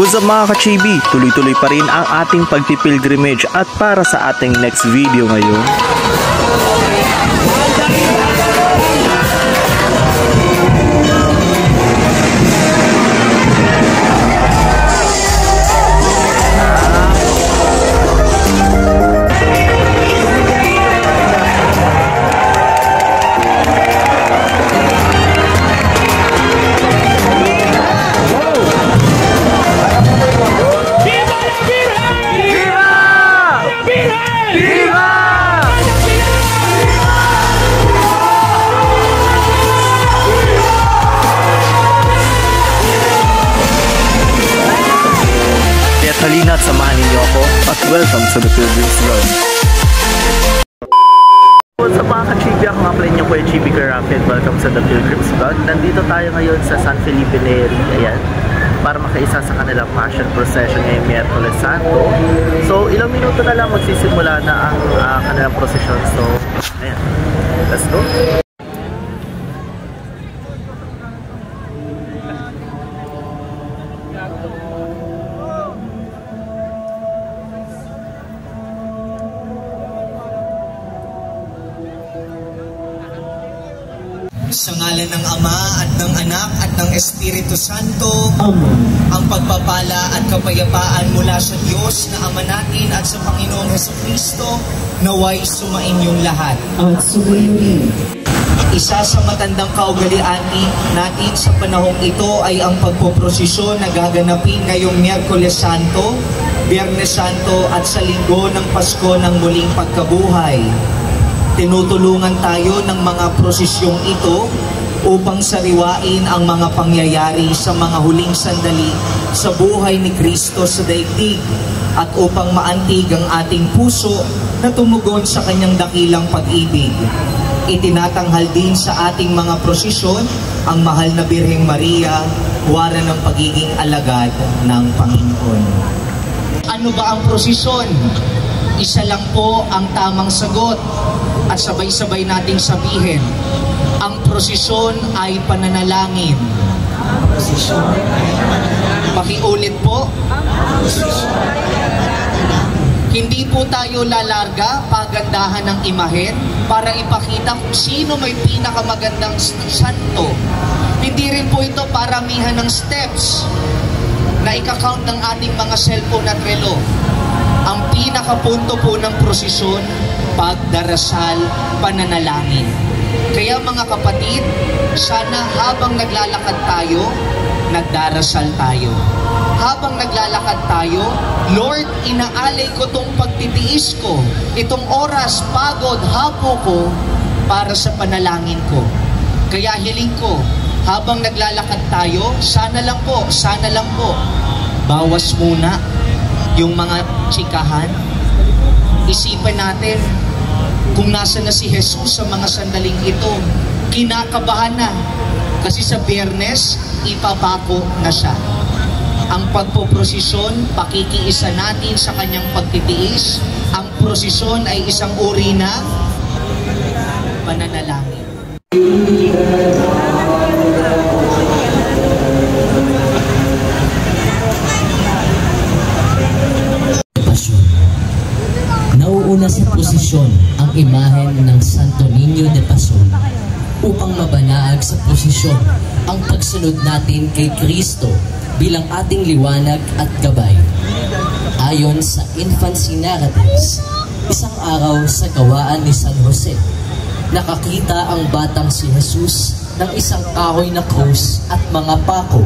What's up mga ka-chibi? Tuloy-tuloy pa rin ang ating pagpipilgrimage at para sa ating next video ngayon. Halina at samahan ninyo ako at welcome to the Pilgrim's Vlog. What's up mga ka-chibi? Ako nga pala niyo Kuya Chibi Karapid. Welcome sa the Pilgrim's Vlog. Nandito tayo ngayon sa San Felipe Neri, ayan, para makaisa sa kanilang Passion Procession ngayong Miyerkules Santo. So ilang minuto na lang magsisimula na ang kanilang procession. So ayan, let's go! Sa ngalan ng Ama at ng Anak at ng Espiritu Santo, Amen. Ang pagpapala at kapayapaan mula sa Diyos na Ama natin at sa Panginoong Jesucristo naway sumainyong lahat. At sumayin. Isa sa matandang kaugalian natin sa panahong ito ay ang pagpoprosesyon na gaganapin ngayong Miyerkules Santo, Biyernes Santo at sa linggo ng Pasko ng muling pagkabuhay. Tinutulungan tayo ng mga prosesyong ito upang sariwain ang mga pangyayari sa mga huling sandali sa buhay ni Kristo sa daigdig at upang maantig ang ating puso na tumugon sa kanyang dakilang pag-ibig. Itinatanghal din sa ating mga prosesyon ang mahal na Birheng Maria, wara ng pagiging alagad ng Panginoon. Ano ba ang prosesyon? Isa lang po ang tamang sagot at sabay-sabay nating sabihin, ang prosesyon ay pananalangin. Pakiulit po. Hindi po tayo lalarga pagandahan ng imahen para ipakita kung sino may pinakamagandang santo. Hindi rin po ito paramihan ng steps na ika-count ng ating mga cellphone at relo. Ang pinakapunto po ng prosesyon, pagdarasal, pananalangin. Kaya mga kapatid, sana habang naglalakad tayo, nagdarasal tayo. Habang naglalakad tayo, Lord, inaalay ko itong pagtitiis ko, itong oras, pagod, hapo ko, para sa panalangin ko. Kaya hiling ko, habang naglalakad tayo, sana lang po, bawas muna yung mga tsikahan. Isipan natin kung nasa na si Jesus sa mga sandaling ito. Kinakabahan na kasi sa Biyernes ipabako na siya. Ang pagpoprosesyon, pakikiisa natin sa kanyang pagtitiis. Ang prosesyon ay isang uri na pananalangin. Nauuna sa posisyon ang imahen ng Santo Niño de Pason upang mabanaag sa posisyon ang pagsunod natin kay Kristo bilang ating liwanag at gabay. Ayon sa Infancy Narratives, isang araw sa gawaan ni San Jose, nakakita ang batang si Jesus ng isang kahoy na krus at mga pako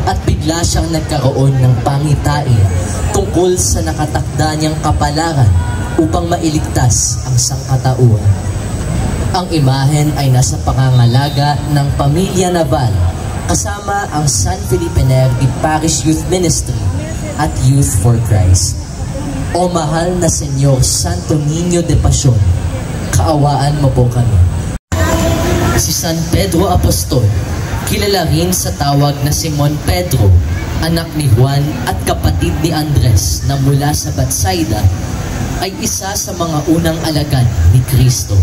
at bigla siyang nagkaroon ng pangitain tungkol sa nakatakda niyang kapalaran upang mailigtas ang sangkatauhan. Ang imahen ay nasa pangangalaga ng Pamilya Naval kasama ang San Felipe Neri Parish Youth Ministry at Youth for Christ. O mahal na Senyor Santo Niño de Pason, kaawaan mo po kami. Si San Pedro Apostol, kilala rin sa tawag na Simon Pedro, anak ni Juan at kapatid ni Andres na mula sa Betsaida, ay isa sa mga unang alagad ni Kristo.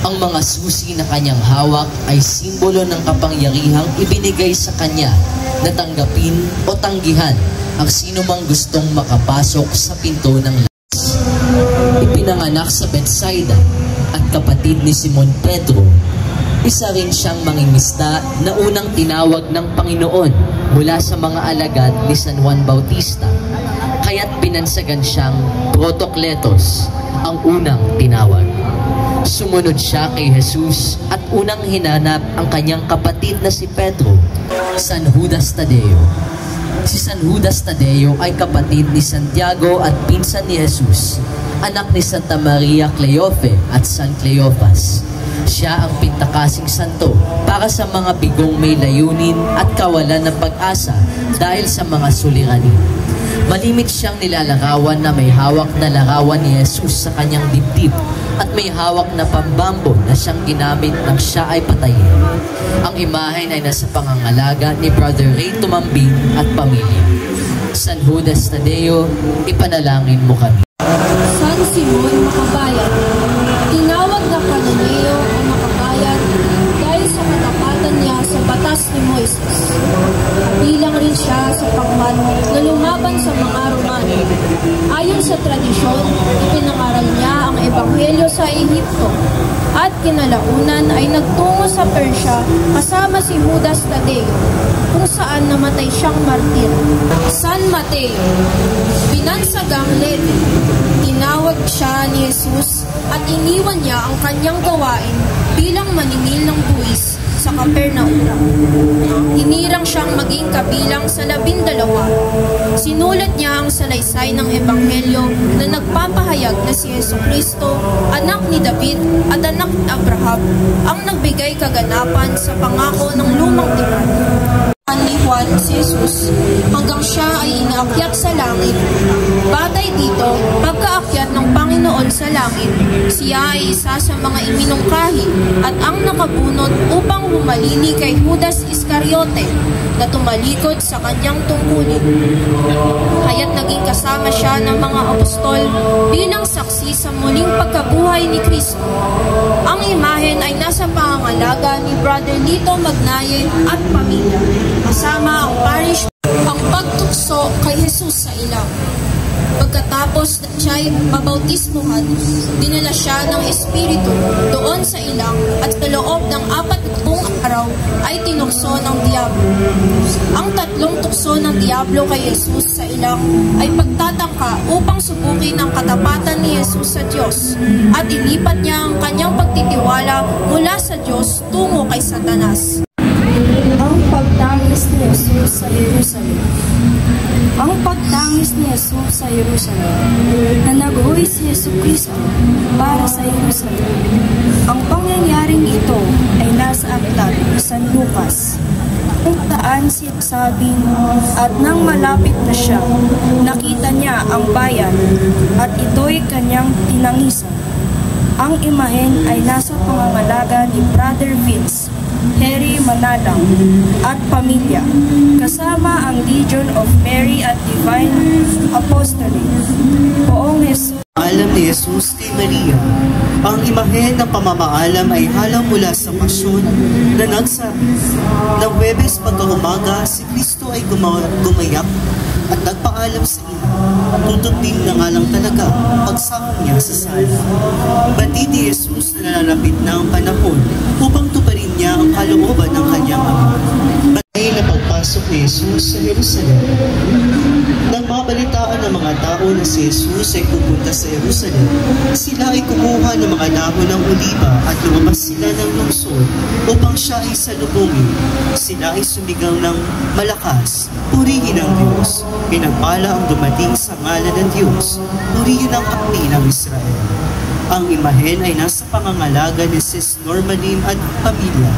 Ang mga susi na kanyang hawak ay simbolo ng kapangyarihang ibinigay sa kanya na tanggapin o tanggihan ang sinumang gustong makapasok sa pinto ng landas. Ipinanganak sa Bethsaida at kapatid ni Simon Pedro. Isa rin siyang mangingisda na unang tinawag ng Panginoon mula sa mga alagad ni San Juan Bautista. Kaya't pinansagan siyang Protokletos, ang unang tinawag. Sumunod siya kay Jesus at unang hinanap ang kanyang kapatid na si Pedro, San Judas Tadeo. Si San Judas Tadeo ay kapatid ni Santiago at pinsan ni Jesus, anak ni Santa Maria Cleofe at San Cleopas. Siya ang pintakasing santo para sa mga bigong may layunin at kawalan ng pag-asa dahil sa mga suliranin. Malimit siyang nilalarawan na may hawak na larawan ni Jesus sa kanyang dibdib at may hawak na pambambo na siyang ginamit nang siya ay patayin. Ang imahen ay nasa pangangalaga ni Brother Ray Tumambing at pamilya. San Judas Tadeo, ipanalangin mo kami. San Simon Makabayan, tinawag na Kananeo ang Makabayan dahil sa katapatan niya sa batas ni Moises. Kabilang rin siya sa pangman na lumaban sa mga Romano. Ayon sa tradisyon, ipinangaral niya ang ebanghelyo sa Ehipto at kinalaunan ay nagtungo sa Persia kasama si Judas Tadeo, kung saan namatay siyang martir. San Mateo, binansagang Levi, tinawag siya ni Jesus at iniwan niya ang kanyang gawain bilang maningil ng buwis sa Capernaum. Hinirang siyang maging kabilang sa 12. Sinulat niya ang salaysay ng ebanghelyo na nagpapahayag na si Jesucristo, anak ni David at anak ni Abraham, ang nagbigay kaganapan sa pangako ng lumang tipan. Ni Juan si Jesus hanggang siya ay inaakyat sa langit. Batay dito, pagkaakyat ng Panginoon sa langit, siya ay isa sa mga iminungkahi at ang nakabunot upang humalili kay Judas Iscariote na tumalikod sa kanyang tungkulin. Kaya't naging kasama siya ng mga apostol bilang saksi sa muling pagkabuhay ni Kristo. Ang imahen ay nasa pangangalaga ni Brother Lito Magnaye at pamilya, kasama ang parish. Ang pagtukso kay Jesus sa ilang. Pagkatapos na siya'y mabautismuhan, dinala siya ng Espiritu doon sa ilang at sa loob ng 40 araw ay tinukso ng Diablo. Ang 3 tukso ng Diablo kay Jesus sa ilang ay pagtatangka upang subukin ang katapatan ni Jesus sa Diyos at ilipat niya ang kanyang pagtitiwala mula sa Diyos tungo kay Satanas. Ang pagtangis ni Jesus sa Jerusalem. Ang pagtangis ni Jesus sa Jerusalem, na nag-uwi si Jesucristo para sa Jerusalem. Ang pangyayaring ito ay nasa aklat ni San Lucas, kung saan sinasabing at nang malapit na siya, nakita niya ang bayan at ito'y kanyang tinangisan. Ang imahen ay nasa pangangalaga ni Brother Vince, Harry Manalang at pamilya, kasama ang Legion of Mary at Divine Apostolate. Poong Jesus. Alam ni Jesus kay Maria. Ang imahen ng pamamaalam ay halang mula sa pasyon na nagsabi, ng Huwebes pagkaumaga, si Kristo ay gumayak at nagpaalam sa ina. Tututin na nga lang talaga pagsakong niya sa sala. Batid ni Jesus na nalalapit na ang panahon upang tuparin niya ang kalooban ng kanyang ama. Batid na pagpasok ni Jesus sa Jerusalem. Nang mabalitaan ng mga tao na si Jesus ay pupunta sa Jerusalem, sila ay kumuha ng mga dahon ng oliba at lumabas sila ng lungsod upang siya ay salubungin. Sila ay sumigaw ng malakas, purihin ang Diyos. Pinagpala ang dumating sa ngalan ng Diyos, purihin ang Akli ng Israel. Ang imahen ay nasa pangangalaga ni Sis Normaline at pamilya,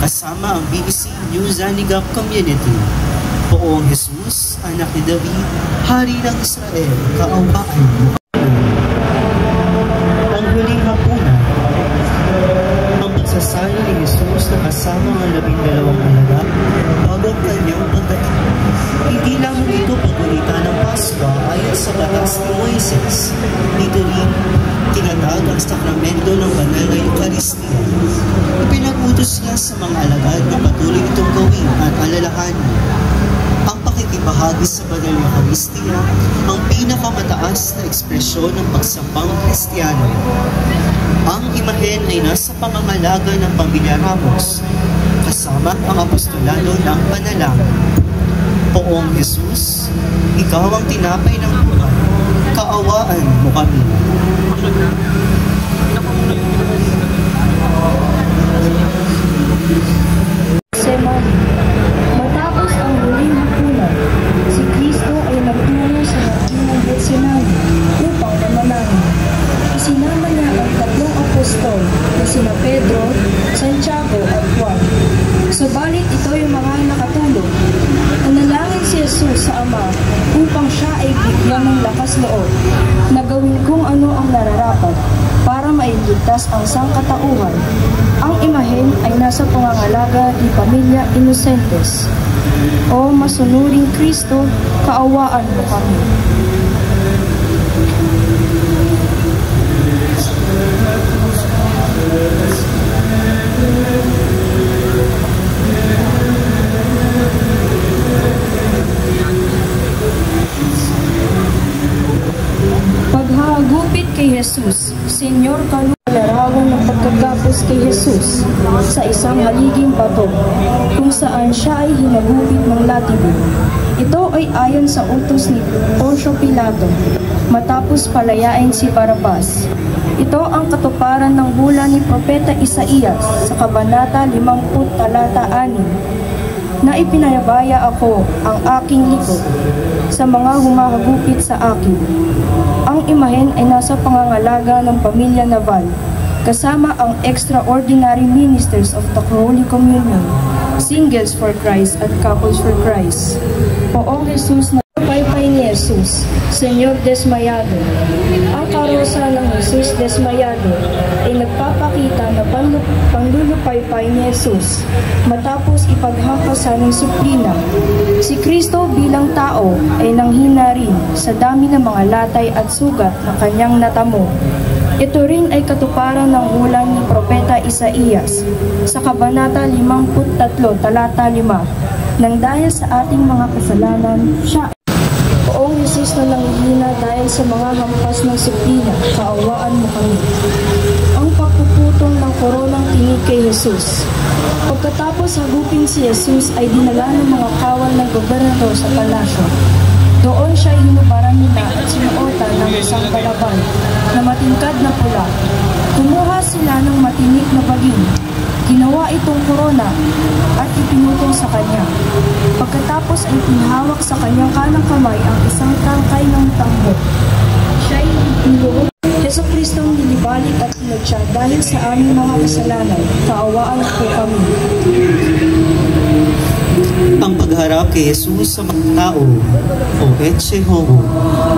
kasama ang BBC New Zanigap Community. Poong Jesus, anak ni David, Hari ng Israel, kaawaan mo. Ang huling hapunan, ang pagsasalo ni Jesus na kasama ang 12 alaga bago ang kanyang pagdating. Hindi lamang ito pagulita ng Pasko, Pasko ayon sa batas ni Moises. Dito rin tinatag ang sakramento ng banal na Eucharistia. Ipinag-utos niya sa mga alagad na patuloy itong gawin at alalahanin. Ang pakikibahagi sa banal na Eucharistia ang pinakamataas na ekspresyon ng pagsambang Kristiyano. Ang imahen ay nasa pangangalaga ng Pamilya Ramos, kasama ang apostolado ng panalangin. Poong Jesus, ikaw ang tinapay ng buhay, kaawaan mo kami. Semana. Matapos ang huling hapunan, si Kristo ay nagtungo sa hardin ng Getsemani upang manalangin. Isinama niya ang 3 apostol na sina Pedro, Santiago at Juan. Subalit ito yung mga nakatulog. Nanalangin si Jesus sa Ama upang siya ay bigyan ng lakas loob na gawin kung ano ang nararapat para mailigtas ang sangkatauhan. Ang imahen ay nasa pangangalaga ni Pamilya Inocentes. O masunuring Kristo, kaawaan mo kami. Paghahagupit kay Jesus, Senyor, larawan ng pagkagapos kay Jesus sa isang haliging bato kung saan siya ay hinagupit ng latibo. Ito ay ayon sa utos ni Poncio Pilato matapos palayain si Barrabas. Ito ang katuparan ng bula ni Propeta Isaías sa Kabanata 50 talata 6 na ipinayabaya ako ang aking likod sa mga humahagupit sa akin. Ang imahen ay nasa pangangalaga ng Pamilya Naval kasama ang Extraordinary Ministers of the Holy Communion, Singles for Christ at Couples for Christ. Poong Jesus na paypay ni Jesus, Senyor Desmayado. Ang karosa ng Jesus Desmayado ay nagpapakita na panlulupaypay ni Jesus matapos ipaghakasan ng suplina. Si Kristo bilang tao ay nanghina rin sa dami ng mga latay at sugat na kanyang natamo. Ito rin ay katuparan ng ulan ni Propeta Isaías sa Kabanata 53 talata 5 nang dahil sa ating mga kasalanan, siya Poong Jesus na nanghihina dahil sa mga hampas ng suplina, kaawaan mo kami. Ang pagpuputol ng koronang tinig kay Jesus. Pagkatapos hagupin si Jesus ay dinala ng mga kawal ng gobernador sa palasyo. Doon siya hinubaran nila at sinuotan ng isang balabal na matingkad na pula. Kumuha sila ng matinik na baging. Ginawa itong korona at ipinutol sa kanya. Pagkatapos ay pinahawak sa kanyang kanang kamay ang isang tangkay ng tambo. Siya ay niluhod. Yesu Kristong nilibalik at pinagsiya dahil sa aming mga kasalanan. Kaawaan po kami. Ang pagharap kay Jesus sa mga tao o Ecce Homo.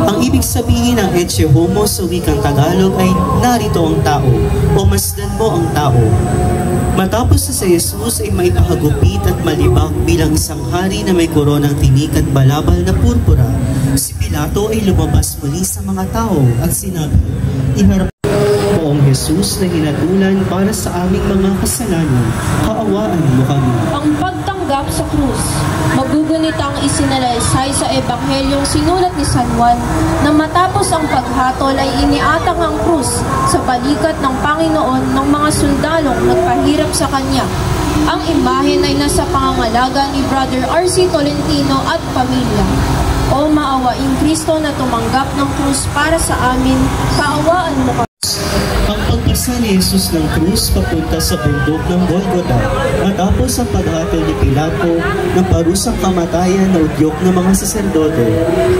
Ang ibig sabihin ng Ecce Homo sa wikang Tagalog ay narito ang tao o masdan mo ang tao. Matapos na si Jesus ay maipahagupit at malibak bilang isang hari na may koronang tinik at balabal na purpura, si Pilato ay lumabas muli sa mga tao at sinabi, "Iharap Poong Jesus na hinatulan para sa aming mga kasalanan, kaawaan mo kami." Ang pagtanggap sa krus. Magugunitang isinalaysay sa Ebanghelyong sinulat ni San Juan na matapos ang paghatol ay iniatang ang krus sa balikat ng Panginoon ng mga sundalong nagpahirap sa kanya. Ang imahen ay nasa pangangalaga ni Brother R.C. Tolentino at pamilya. O maawaing Kristo na tumanggap ng krus para sa amin, kaawaan mo kami. Ang pagpasa ni Jesus ng krus papunta sa bundok ng Golgotha matapos ang paghatol ni Pilato ng parusang kamatayan na udyok ng mga saserdote.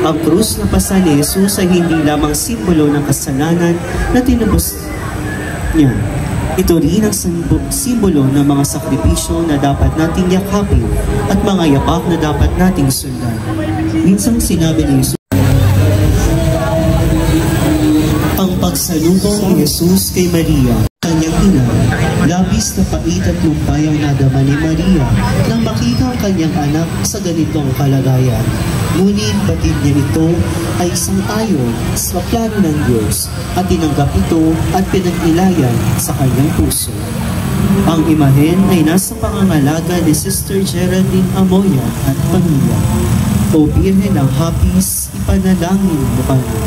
Ang krus na pasa ni Jesus ay hindi lamang simbolo ng kasalanan na tinubos niya. Ito rin ang simbolo ng mga sakripisyo na dapat nating yakapin at mga yapak na dapat nating sundan. Minsang sinabi ni Jesus, ang pagsalubong ni Jesus kay Maria, kanyang ina, Labis na pait at lumpay ang nadama ni Maria nang makita ang kanyang anak sa ganitong kalagayan. Ngunit batid niya ito ay sang-ayon sa plano ng Diyos at tinanggap ito at pinag-ilayan sa kanyang puso. Ang imahen ay nasa pangangalaga ni Sister Geraldine Amoya at pamilya. O Birhen ng Hapis, ipanalangin mo kami.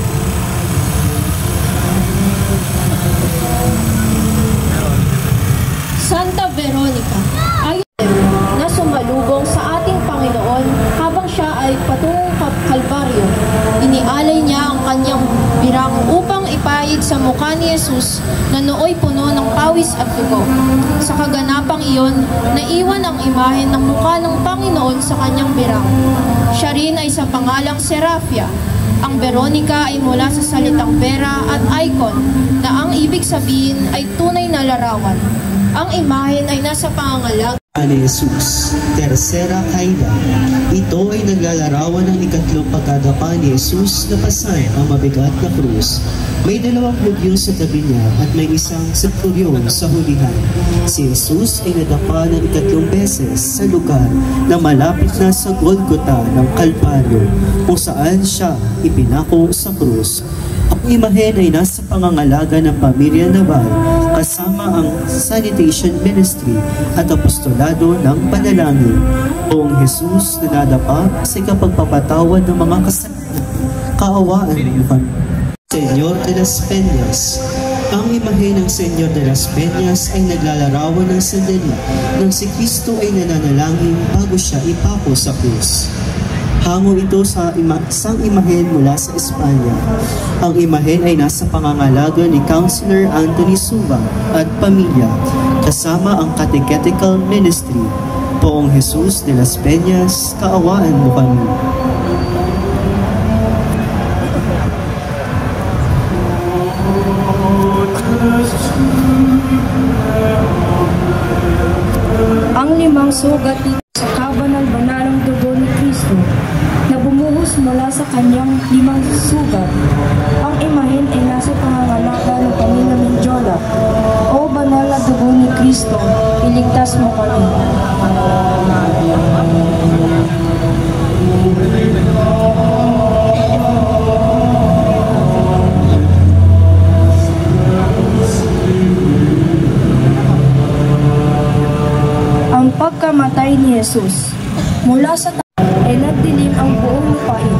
Santa Veronica, ayon na sumalubong sa ating Panginoon habang siya ay patungong Kalbaryo. Inialay niya ang kanyang birang upang ipahid sa mukha ni Jesus na nooy puno ng pawis at dugo. Sa kaganapang iyon, naiwan ang imahen ng mukha ng Panginoon sa kanyang birang. Siya rin ay sa pangalang Serafia. Ang Veronica ay mula sa salitang Vera at icon na ang ibig sabihin ay tunay na larawan. Ang imahen ay nasa pangangalaga ni Jesus, Tercera Caída. Ito ay naglalarawan ng ikatlong pagkadapa ni Jesus na pasay ang mabigat na krus. May dalawang hudyo sa tabi niya at may isang senturyon sa hulihan. Si Jesus ay nadapa ng ikatlong beses sa lugar na malapit na sa Golgota ng Kalbaryo, kung saan siya ipinako sa krus. Ang imahen ay nasa pangangalaga ng pamilya Naval kasama ang sanitation ministry at apostolado ng panalangin. Poong Jesus na nadapa sa ikapagpapatawad ng mga kasalanan, kaawaan mo kami. Señor de las Peñas. Ang imahe ng Señor de las Peñas ay naglalarawan ng sandali nang si Kristo ay nananalangin bago siya ipako sa krus. Hango ito sa isang imahen mula sa Espanya. Ang imahen ay nasa pangangalaga ni Councilor Anthony Suba at pamilya, kasama ang catechetical ministry. Poong Jesus de las Peñas, kaawaan mo kami. Ang limang sugat sa kabanal-banalang dugo ni Kristo na bumuhos mula sa kanyang limang sugat. Ang imahen ay nasa pangangalaga ng pamilya Mendiola. O banal na dugo ni Kristo, iligtas mo kami. Ang pagkamatay ni Jesus. Mula sa ay nagdilim ang buong lupain.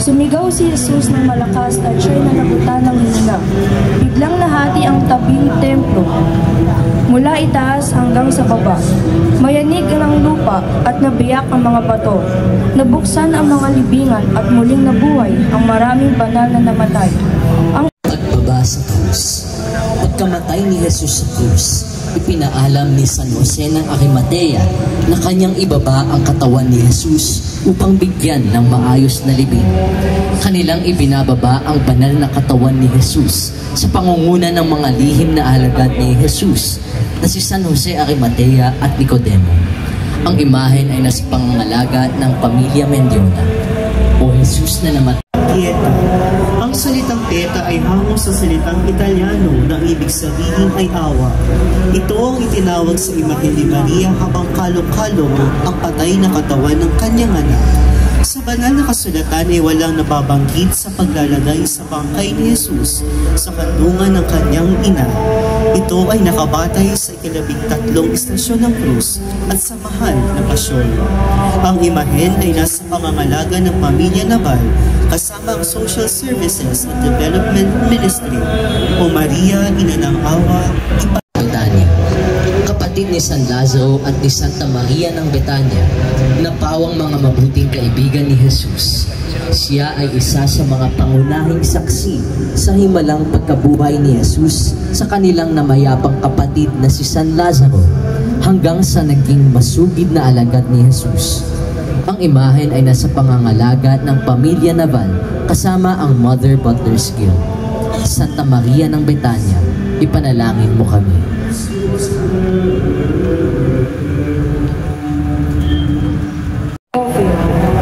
Sumigaw si Jesus ng malakas at siya'y nanagutan ng hininga. Biglang nahati ang tabing templo. Mula itaas hanggang sa baba. Mayanig ang lupa at nabiyak ang mga bato. Nabuksan ang mga libingan at muling nabuhay ang maraming banal na namatay. Ang pagbaba sa krus. Pagkamatay ni Jesus sa krus, ipinaalam ni San Jose ng Arimatea na kanyang ibaba ang katawan ni Jesus upang bigyan ng maayos na libing. Kanilang ibinababa ang banal na katawan ni Jesus sa pangunguna ng mga lihim na alagad ni Jesus na si San Jose Arimatea at Nicodemo. Ang imahen ay nasa pangangalaga ng pamilya Mendiola. O Jesus na namatay. Pieta. Ang salitang pieta ay hango sa salitang Italiano na ibig sabihin ay awa. Ito ang itinawag sa imahen ni Maria habang kalong-kalong ang patay na katawan ng kanyang anak. Sa banal na kasulatan ay walang nababanggit sa paglalagay sa bangkay ni Jesus sa kandungan ng kanyang ina. Ito ay nakabatay sa ikalabing-tatlong istasyon ng krus at sa mahal na pasyon. Ang imahen ay nasa pangangalaga ng pamilya Naval kasama ang Social Services and Development Ministry. O Maria, ina ng awa, Betania. Kapatid ni San Lazaro at ni Santa Maria ng Betania, na pawang mga mabuting kaibigan ni Jesus. Siya ay isa sa mga pangunahing saksi sa himalang pagkabuhay ni Jesus sa kanilang namayapang kapatid na si San Lazaro hanggang sa naging masugid na alagad ni Jesus. Ang imahen ay nasa pangangalaga ng pamilya Naval kasama ang Mother Butler's Guild. Santa Maria ng Betania, ipanalangin mo kami.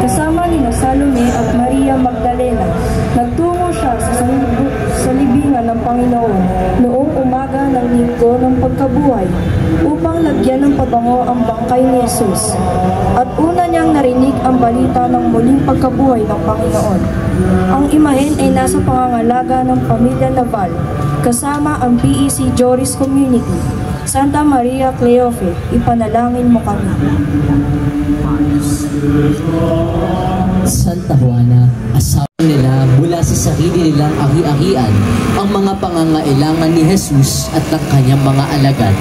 kasama ni Salome at Maria Magdalena, nagtungo siya sa libingan ng Panginoon noong umaga ng linggo linggo ng pagkabuhay upang lagyan ng pabango ang bangkay ni Jesus. At una niyang narinig ang balita ng muling pagkabuhay ng Panginoon. Ang imahen ay nasa pangangalaga ng pamilya Naval kasama ang BEC Joris Community. Santa Maria Cleofe, ipanalangin mo kami. Santa Juana, asawa nila mula sa sarili nilang ari-arian ang mga pangangailangan ni Jesus at ng kanyang mga alagad.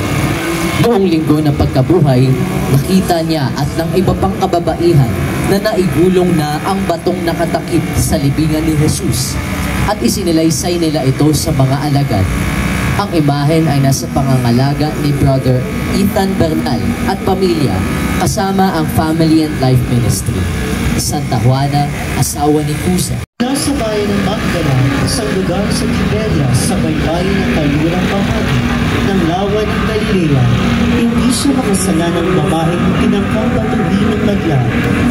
Noong linggo ng pagkabuhay, nakita niya at ng iba pang kababaihan na naigulong na ang batong nakatakip sa libingan ni Jesus at isinilaysay nila ito sa mga alagad. Ang imahen ay nasa pangangalaga ni Brother Ethan Bernal at pamilya kasama ang Family and Life Ministry. Santa Juana, asawa ni Cusa. Nasa bayan ng Magdala, isang lugar sa Tiberias sa baybayin ng kalurang bahagi ng lawa ng Galilea, hindi siya makasalanang babaeng pinangkang patuloy ng madla.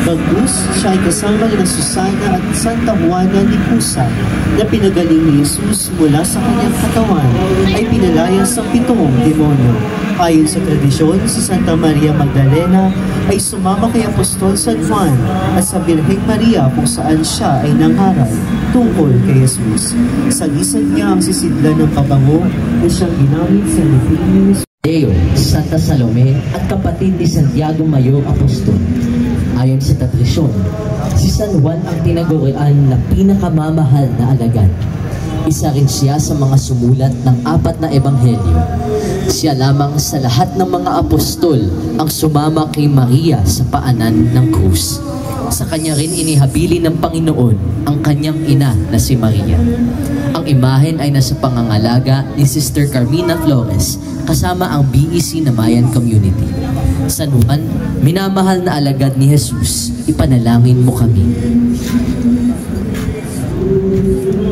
Bagkus, siya ay kasama ni Susana at Santa Juana ni Cusa na pinagaling ni Jesus mula sa kanyang katawan ay pinalayas ang 7 demonyo. Ayon sa tradisyon, si Santa Maria Magdalena ay sumama kay Apostol San Juan at sa Birheng Maria kung saan siya ay nangharal tungkol kay Jesus. Sagisag niya ang sisidlan ng pabango na siyang ginamit sa libing ni Jesus. Deo, Santa Salome at kapatid ni Santiago Mayor Apostol. Ayon sa tradisyon, si San Juan ang tinagurian na pinakamamahal na alagad. Isa rin siya sa mga sumulat ng 4 na ebanghelyo. Siya lamang sa lahat ng mga apostol ang sumama kay Maria sa paanan ng krus. Sa kanya rin inihabili ng Panginoon ang kanyang ina na si Maria. Ang imahen ay nasa pangangalaga ni Sister Carmina Flores kasama ang BEC na Mayan Community. San Juan, minamahal na alagad ni Jesus, ipanalangin mo kami.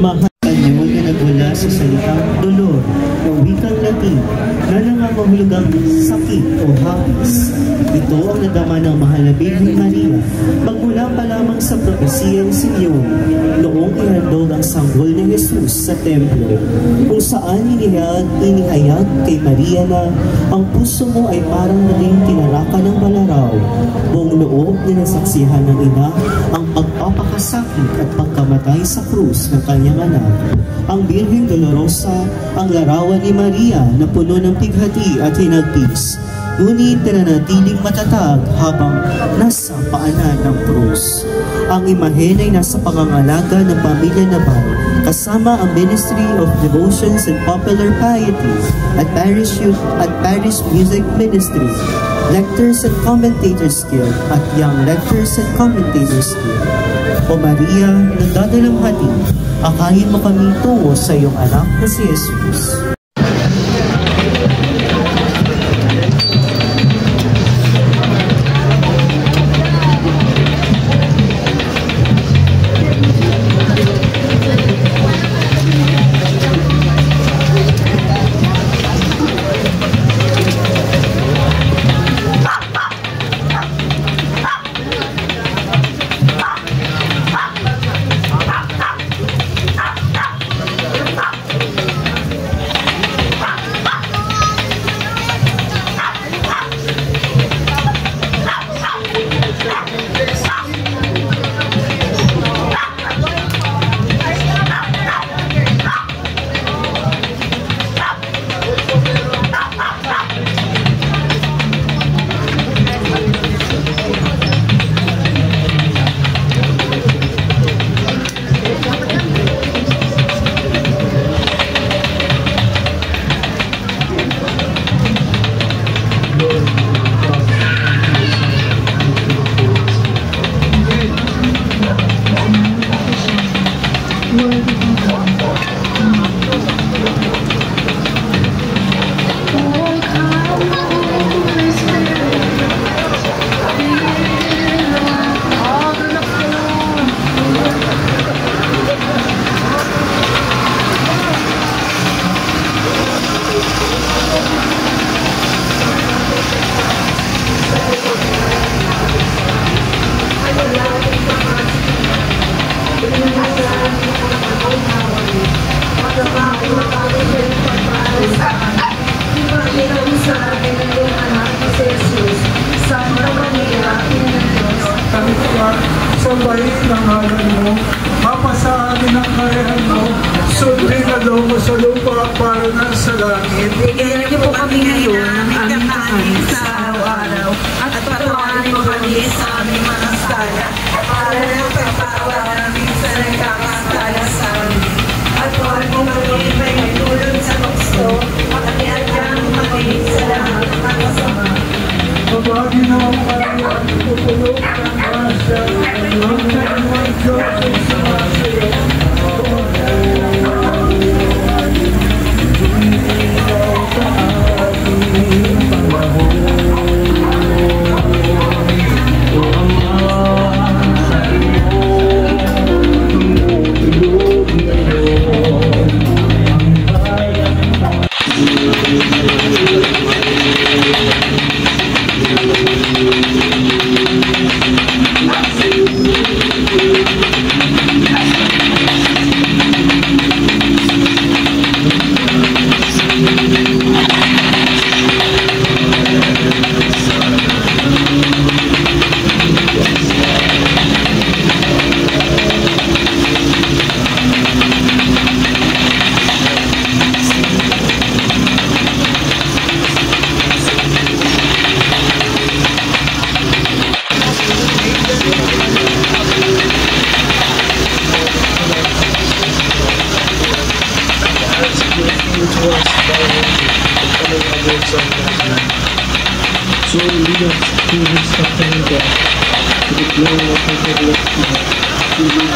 Mahal niyo na nagmula sa salitang dolor o wikang Latin na nangangahulugang sakit o hapis. Ito ang nadama ng mahal na Birhen Maria magmula pa lamang sa propesiyang Simeon noong ihandog ang sanggol ni Jesus sa templo, kung saan inihayag kay Maria na ang puso mo ay parang naging tinarakan ng balaraw. Buong loob na nasaksihan ng ina ang pagpapakasakit at pagkamatay sa krus ng kanyang anak. Ang Birhen Dolorosa, ang larawan ni Maria na puno ng pighati at hinagpis, ngunit nananatiling matatag habang nasa paanan ng krus. Ang imahen ay nasa pangangalaga ng pamilya Naval kasama ang Ministry of Devotions and Popular Piety at Parish Music Ministry, Lectors and Commentators Guild at Young Lectors and Commentators Guild. O Maria, nagdadalamhati, akayin mo kami tungo sa iyong anak na si Jesus. ipagkitaw sa atin ang iyong anak na si Jesus. Santa Maria, Ina ng Diyos. Kahit ka sa bait ng halal mo, mapasa amin ang karayan mo, sundin na daw mo sa lupa para na sa langit. Bigyan niyo po kami ngayon ng aming kakanin sa araw-araw at patawarin mo kami sa aming mga sala para na pagpatawa namin sa nagkakasala sa amin. At huwag mo kami may natulog sa gusto at iadyan mo kami sa lahat ng kasama. Mabagi na ang Maria, tutulog ng grasya, ang Panginoon Diyos ay sumasayo. So lead us through his suffering and death to the glory of his everlasting kingdom.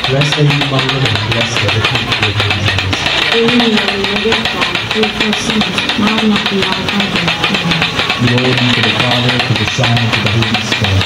Blessed are you among women, blessed are the fruit of your womb, Jesus. Holy Mary, Mother of God, pray for us sinners, now and at the hour of our death. Amen. Glory be to the Father, to the Son, and to the Holy Spirit.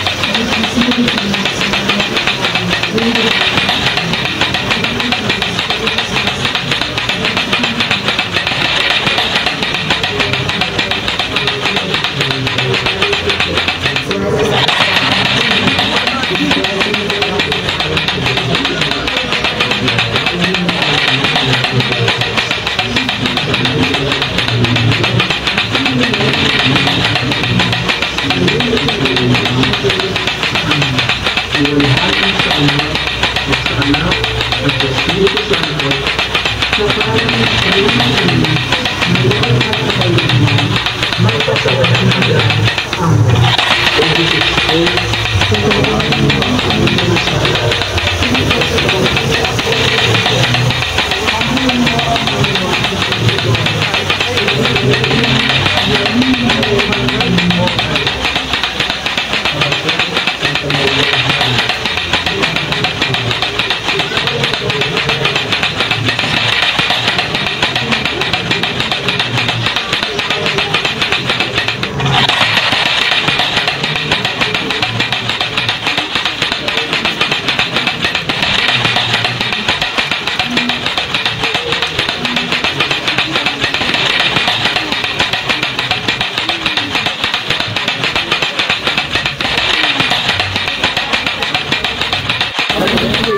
Hallelujah.